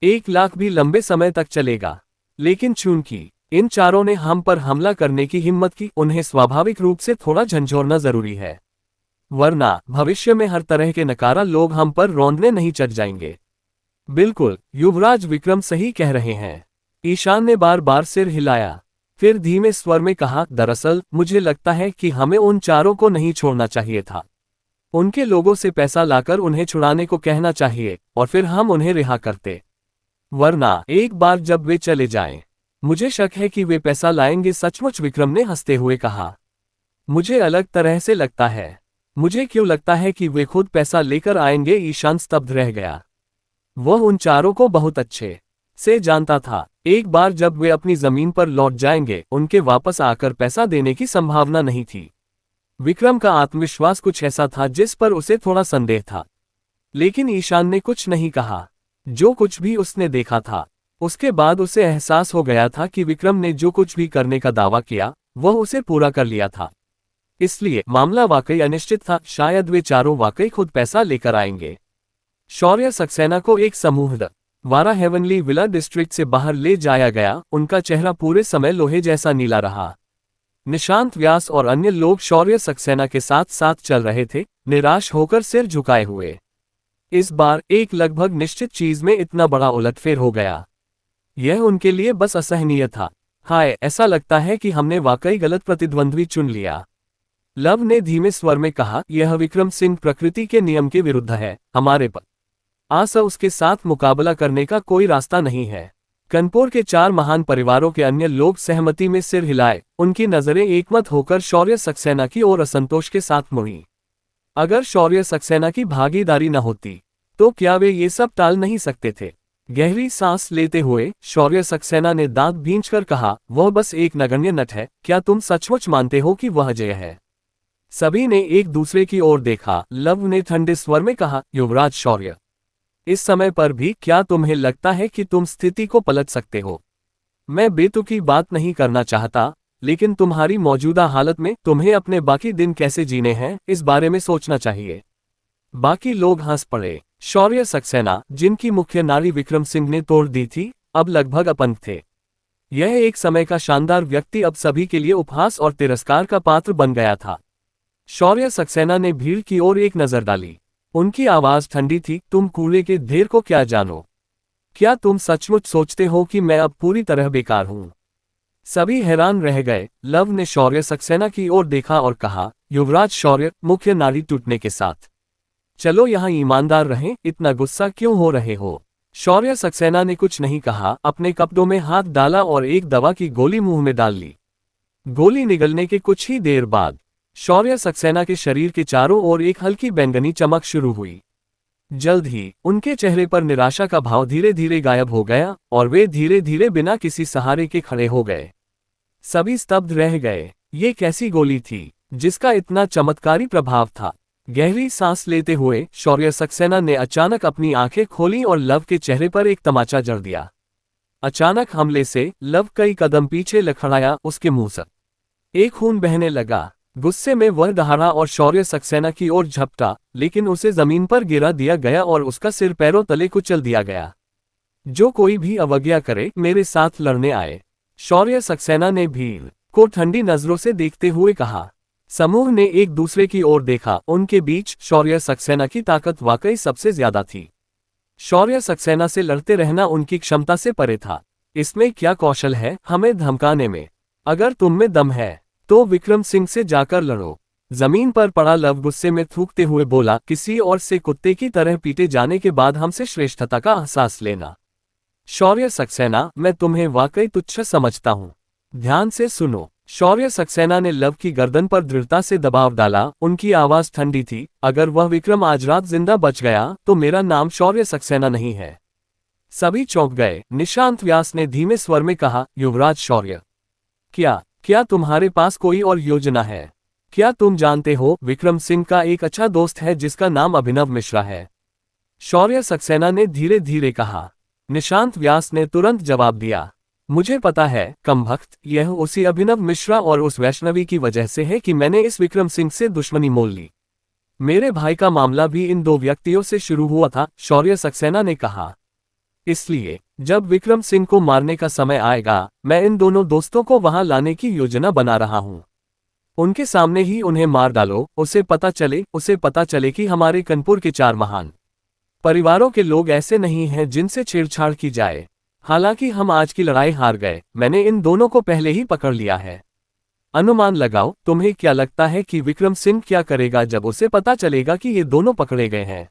Speaker 2: 1 लाख भी लंबे समय तक चलेगा। लेकिन चूंकि इन चारों ने हम पर हमला करने की हिम्मत की, उन्हें स्वाभाविक रूप से थोड़ा झंझोरना जरूरी है, वरना भविष्य में हर तरह के नकारा लोग हम पर रौंदने नहीं चढ़ जाएंगे। बिल्कुल, युवराज विक्रम सही कह रहे हैं। ईशान ने बार बार सिर हिलाया, फिर धीमे स्वर में कहा, दरअसल मुझे लगता है कि हमें उन चारों को नहीं छोड़ना चाहिए था। उनके लोगों से पैसा लाकर उन्हें छुड़ाने को कहना चाहिए और फिर हम उन्हें रिहा करते। वरना एक बार जब वे चले जाएं, मुझे शक है कि वे पैसा लाएंगे। सचमुच, विक्रम ने हंसते हुए कहा। मुझे अलग तरह से लगता है। मुझे क्यों लगता है कि वे खुद पैसा लेकर आएंगे? ईशान स्तब्ध रह गया। वह उन चारों को बहुत अच्छे से जानता था। एक बार जब वे अपनी जमीन पर लौट जाएंगे, उनके वापस आकर पैसा देने की संभावना नहीं थी। विक्रम का आत्मविश्वास कुछ ऐसा था जिस पर उसे थोड़ा संदेह था। लेकिन ईशान ने कुछ नहीं कहा। जो कुछ भी उसने देखा था, उसके बाद उसे एहसास हो गया था कि विक्रम ने जो कुछ भी करने का दावा किया, वह उसे पूरा कर लिया था। इसलिए मामला वाकई अनिश्चित था। शायद वे चारों वाकई खुद पैसा लेकर आएंगे। शौर्य सक्सेना को एक समूह वारा हेवनली विला डिस्ट्रिक्ट से बाहर ले जाया गया। उनका चेहरा पूरे समय लोहे जैसा नीला रहा। निशांत व्यास और अन्य लोग शौर्य सक्सेना के साथ साथ चल रहे थे, निराश होकर सिर झुकाए हुए। इस बार एक लगभग निश्चित चीज में इतना बड़ा उलटफेर हो गया, यह उनके लिए बस असहनीय था। हाय, ऐसा लगता है कि हमने वाकई गलत प्रतिद्वंद्वी चुन लिया। लव ने धीमे स्वर में कहा, यह विक्रम सिंह प्रकृति के नियम के विरुद्ध है। हमारे पास उसके साथ मुकाबला करने का कोई रास्ता नहीं है। कानपुर के 4 महान परिवारों के अन्य लोग सहमति में सिर हिलाए। उनकी नजरें एकमत होकर शौर्य सक्सेना की ओर असंतोष के साथ मुड़ी। अगर शौर्य सक्सेना की भागीदारी न होती तो क्या वे ये सब टाल नहीं सकते थे? गहरी सांस लेते हुए शौर्य सक्सेना ने दांत भींचकर कहा, वह बस एक नगण्य नट है। क्या तुम सचमुच मानते हो कि वह अजय है? सभी ने एक दूसरे की ओर देखा। लव ने ठंडे स्वर में कहा, युवराज शौर्य, इस समय पर भी क्या तुम्हें लगता है कि तुम स्थिति को पलट सकते हो? मैं बेतुकी बात नहीं करना चाहता, लेकिन तुम्हारी मौजूदा हालत में तुम्हें अपने बाकी दिन कैसे जीने हैं, इस बारे में सोचना चाहिए। बाकी लोग हंस पड़े। शौर्य सक्सेना, जिनकी मुख्य नारी विक्रम सिंह ने तोड़ दी थी, अब लगभग अपंग थे। यह एक समय का शानदार व्यक्ति अब सभी के लिए उपहास और तिरस्कार का पात्र बन गया था। शौर्य सक्सेना ने भीड़ की ओर एक नजर डाली। उनकी आवाज ठंडी थी, तुम कूड़े के ढेर को क्या जानो? क्या तुम सचमुच सोचते हो कि मैं अब पूरी तरह बेकार हूं? सभी हैरान रह गए। लव ने शौर्य सक्सेना की ओर देखा और कहा, युवराज शौर्य, मुख्य नारी टूटने के साथ चलो यहाँ ईमानदार रहें, इतना गुस्सा क्यों हो रहे हो? शौर्य सक्सेना ने कुछ नहीं कहा, अपने कपड़ों में हाथ डाला और एक दवा की गोली मुंह में डाल ली। गोली निगलने के कुछ ही देर बाद शौर्य सक्सेना के शरीर के चारों ओर एक हल्की बैंगनी चमक शुरू हुई। जल्द ही उनके चेहरे पर निराशा का भाव धीरे धीरे गायब हो गया और वे धीरे धीरे बिना किसी सहारे के खड़े हो गए। सभी स्तब्ध रह गए। ये कैसी गोली थी जिसका इतना चमत्कारी प्रभाव था? गहरी सांस लेते हुए शौर्य सक्सेना ने अचानक अपनी आंखें खोली और लव के चेहरे पर एक तमाचा जड़ दिया। अचानक हमले से लव कई कदम पीछे लड़खड़ाया। उसके मुंह से एक खून बहने लगा। गुस्से में वह दहाड़ा और शौर्य सक्सेना की ओर झपटा, लेकिन उसे जमीन पर गिरा दिया गया और उसका सिर पैरों तले कुचल दिया गया। जो कोई भी अवज्ञा करे, मेरे साथ लड़ने आए। शौर्य सक्सेना ने भीड़ को ठंडी नजरों से देखते हुए कहा। समूह ने एक दूसरे की ओर देखा। उनके बीच शौर्य सक्सेना की ताकत वाकई सबसे ज्यादा थी। शौर्य सक्सेना से लड़ते रहना उनकी क्षमता से परे था। इसमें क्या कौशल है हमें धमकाने में? अगर तुम में दम है तो विक्रम सिंह से जाकर लड़ो। जमीन पर पड़ा लव गुस्से में थूकते हुए बोला, किसी और से कुत्ते की तरह पीटे जाने के बाद हमसे श्रेष्ठता का एहसास लेना। शौर्य सक्सेना, मैं तुम्हें वाकई तुच्छ समझता हूं। ध्यान से सुनो। शौर्य सक्सेना ने लव की गर्दन पर दृढ़ता से दबाव डाला। उनकी आवाज ठंडी थी, अगर वह विक्रम आज रात जिंदा बच गया तो मेरा नाम शौर्य सक्सेना नहीं है। सभी चौंक गए। निशांत व्यास ने धीमे स्वर में कहा, युवराज शौर्य, क्या तुम्हारे पास कोई और योजना है? क्या तुम जानते हो विक्रम सिंह का एक अच्छा दोस्त है जिसका नाम अभिनव मिश्रा है? शौर्य सक्सेना ने धीरे धीरे कहा। निशांत व्यास ने तुरंत जवाब दिया, मुझे पता है कमबख्त, यह उसी अभिनव मिश्रा और उस वैष्णवी की वजह से है कि मैंने इस विक्रम सिंह से दुश्मनी मोल ली। मेरे भाई का मामला भी इन 2 व्यक्तियों से शुरू हुआ था, शौर्य सक्सेना ने कहा। इसलिए जब विक्रम सिंह को मारने का समय आएगा, मैं इन दोनों दोस्तों को वहां लाने की योजना बना रहा हूं। उनके सामने ही उन्हें मार डालो। उसे पता चले कि हमारे कानपुर के 4 महान परिवारों के लोग ऐसे नहीं हैं जिनसे छेड़छाड़ की जाए। हालांकि हम आज की लड़ाई हार गए, मैंने इन दोनों को पहले ही पकड़ लिया है। अनुमान लगाओ, तुम्हें क्या लगता है कि विक्रम सिंह क्या करेगा जब उसे पता चलेगा कि ये दोनों पकड़े गए हैं?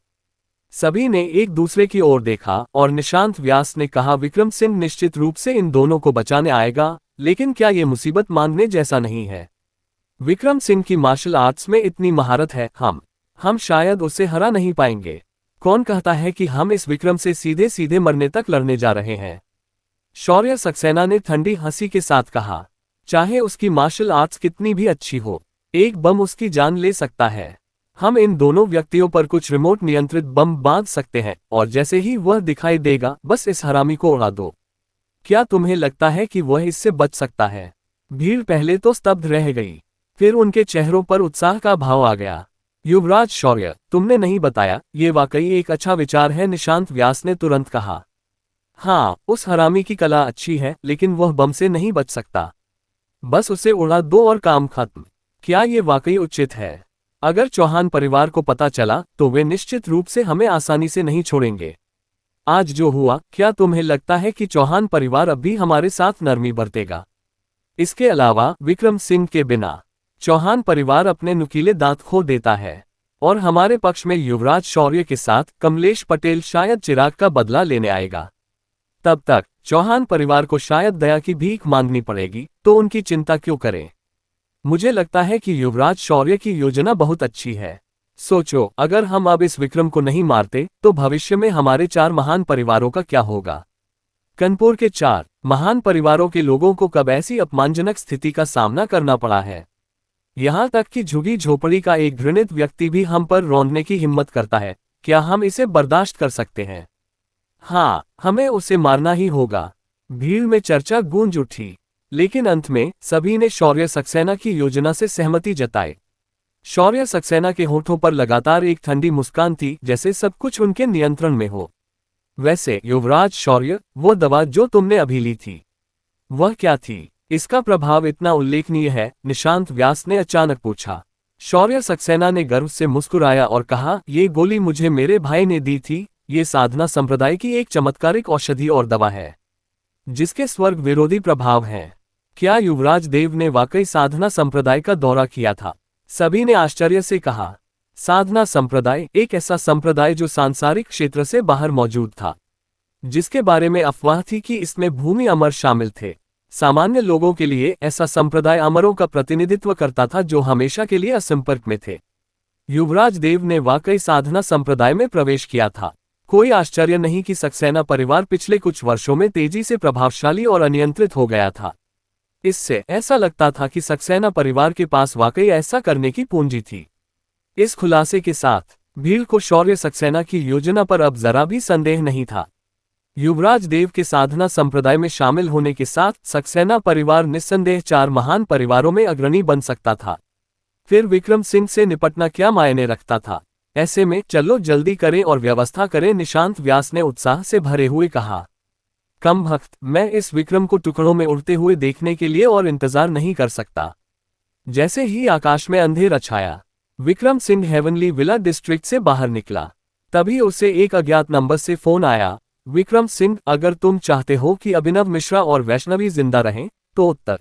Speaker 2: सभी ने एक दूसरे की ओर देखा और निशांत व्यास ने कहा, विक्रम सिंह निश्चित रूप से इन दोनों को बचाने आएगा, लेकिन क्या ये मुसीबत मांगने जैसा नहीं है? विक्रम सिंह की मार्शल आर्ट्स में इतनी महारत है, हम शायद उसे हरा नहीं पाएंगे। कौन कहता है कि हम इस विक्रम से सीधे सीधे मरने तक लड़ने जा रहे हैं? शौर्य सक्सेना ने ठंडी हंसी के साथ कहा, चाहे उसकी मार्शल आर्ट्स कितनी भी अच्छी हो, एक बम उसकी जान ले सकता है। हम इन दोनों व्यक्तियों पर कुछ रिमोट नियंत्रित बम बांध सकते हैं और जैसे ही वह दिखाई देगा, बस इस हरामी को उड़ा दो। क्या तुम्हें लगता है कि वह इससे बच सकता है? भीड़ पहले तो स्तब्ध रह गई, फिर उनके चेहरों पर उत्साह का भाव आ गया। युवराज शौर्य, तुमने नहीं बताया, ये वाकई एक अच्छा विचार है, निशांत व्यास ने तुरंत कहा। हाँ, उस हरामी की कला अच्छी है, लेकिन वह बम से नहीं बच सकता। बस उसे उड़ा दो और काम खत्म। क्या ये वाकई उचित है? अगर चौहान परिवार को पता चला तो वे निश्चित रूप से हमें आसानी से नहीं छोड़ेंगे। आज जो हुआ, क्या तुम्हें लगता है कि चौहान परिवार अब भी हमारे साथ नरमी बरतेगा? इसके अलावा विक्रम सिंह के बिना चौहान परिवार अपने नुकीले दांत खो देता है और हमारे पक्ष में युवराज शौर्य के साथ कमलेश पटेल शायद चिराग का बदला लेने आएगा। तब तक चौहान परिवार को शायद दया की भीख मांगनी पड़ेगी, तो उनकी चिंता क्यों करें। मुझे लगता है कि युवराज शौर्य की योजना बहुत अच्छी है। सोचो, अगर हम अब इस विक्रम को नहीं मारते तो भविष्य में हमारे 4 महान परिवारों का क्या होगा। कानपुर के 4 महान परिवारों के लोगों को कब ऐसी अपमानजनक स्थिति का सामना करना पड़ा है। यहाँ तक कि झुगी झोपड़ी का एक घृणित व्यक्ति भी हम पर रौंदने की हिम्मत करता है। क्या हम इसे बर्दाश्त कर सकते हैं? हाँ, हमें उसे मारना ही होगा। भीड़ में चर्चा गूंज उठी, लेकिन अंत में सभी ने शौर्य सक्सेना की योजना से सहमति जताई। शौर्य सक्सेना के होठों पर लगातार एक ठंडी मुस्कान थी, जैसे सब कुछ उनके नियंत्रण में हो। वैसे युवराज शौर्य, वो दवा जो तुमने अभी ली थी, वह क्या थी? इसका प्रभाव इतना उल्लेखनीय है? निशांत व्यास ने अचानक पूछा। शौर्य सक्सेना ने गर्व से मुस्कुराया और कहा, ये गोली मुझे मेरे भाई ने दी थी। ये साधना संप्रदाय की एक चमत्कारिक औषधि और दवा है, जिसके स्वर्ग विरोधी प्रभाव हैं। क्या युवराज देव ने वाकई साधना संप्रदाय का दौरा किया था? सभी ने आश्चर्य से कहा। साधना संप्रदाय एक ऐसा संप्रदाय जो सांसारिक क्षेत्र से बाहर मौजूद था, जिसके बारे में अफवाह थी कि इसमें भूमि अमर शामिल थे। सामान्य लोगों के लिए ऐसा संप्रदाय अमरों का प्रतिनिधित्व करता था, जो हमेशा के लिए असंपर्क में थे। युवराज देव ने वाकई साधना संप्रदाय में प्रवेश किया था। कोई आश्चर्य नहीं कि सक्सेना परिवार पिछले कुछ वर्षों में तेजी से प्रभावशाली और अनियंत्रित हो गया था। इससे ऐसा लगता था कि सक्सेना परिवार के पास वाकई ऐसा करने की पूंजी थी। इस खुलासे के साथ भीड़ को शौर्य सक्सेना की योजना पर अब जरा भी संदेह नहीं था। युवराज देव के साधना संप्रदाय में शामिल होने के साथ सक्सेना परिवार निस्संदेह 4 महान परिवारों में अग्रणी बन सकता था। फिर विक्रम सिंह से निपटना क्या मायने रखता था? ऐसे में चलो जल्दी करें और व्यवस्था करें, निशांत व्यास ने उत्साह से भरे हुए कहा। कम भक्त, मैं इस विक्रम को टुकड़ों में उड़ते हुए देखने के लिए और इंतजार नहीं कर सकता। जैसे ही आकाश में अंधेरा छाया, Vikram Singh heavenly villa district से बाहर निकला। तभी उसे एक अज्ञात नंबर से फोन आया। विक्रम सिंह, अगर तुम चाहते हो कि अभिनव मिश्रा और वैष्णवी जिंदा रहें, तो उत्तर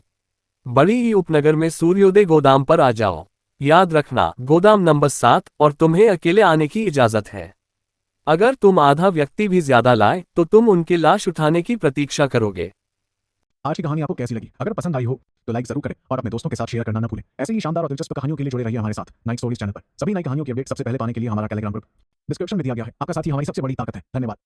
Speaker 2: बड़ी ही उपनगर में सूर्योदय गोदाम पर आ जाओ। याद रखना, गोदाम नंबर 7, और तुम्हें अकेले आने की इजाजत है। अगर तुम आधा व्यक्ति भी ज्यादा लाए तो तुम उनकी लाश उठाने की प्रतीक्षा करोगे।
Speaker 1: आज की कहानी आपको कैसी लगी? अगर पसंद आई हो तो लाइक जरूर करें और अपने दोस्तों के साथ शेयर करना ना भूलें। ऐसे ही शानदार और दिलचस्प कहानियों के लिए जुड़े रहिए हमारे साथ नाइट स्टोरीज चैनल पर। सभी नई कहानियों की अपडेट सबसे पहले पाने के लिए हमारा टेलीग्राम ग्रुप डिस्क्रिप्शन में दिया गया है। आपका साथ ही हमारी सबसे बड़ी ताकत है। धन्यवाद।